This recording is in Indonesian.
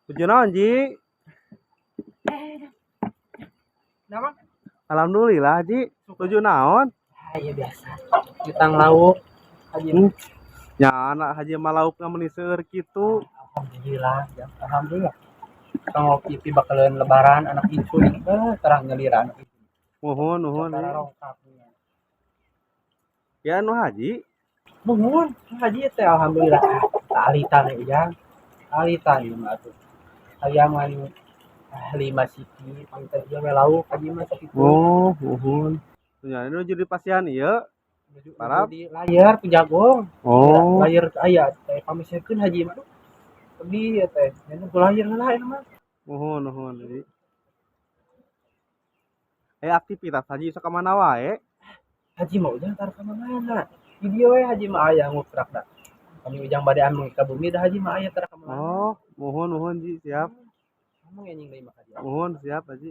Tujuh naon, Ji? Nama? Alhamdulillah, Ji. Tujuh naon? Iya biasa. Utang lauk. Haji. Ya, anak haji malauk ngamun seur kitu. Alhamdulillah. Ya. Alhamdulillah. Kalau pipi bakalan lebaran anak itu terang nyeliran. Nuhun, nuhun. Cara rongkapnya. Ya anu haji. Nuhun. Haji teh alhamdulillah. Alitan ya. Alitan mah tuh. Ayaman 5 siki pangkat dia lauk haji mah sakitu. Oh, nuhun. Nya nu jadi pasian ieu. Parab Di layar pejagong. Oh. Layar aya teh pamisekeun haji mah. Tapi ya teh, nya layar lain mah. Nuhun, nuhun. Jadi aktivitas haji sok ka mana wae? Haji mah ujang tar ka mana. Di dieu we haji mah aya ngutrak da. Kami ujang bade anu ka bumi da haji mah aya tar ka mana. Oh, nuhun, nuhun, Ji. Siap. Ngomong anjing deui mah haji. Nuhun, siap, Haji.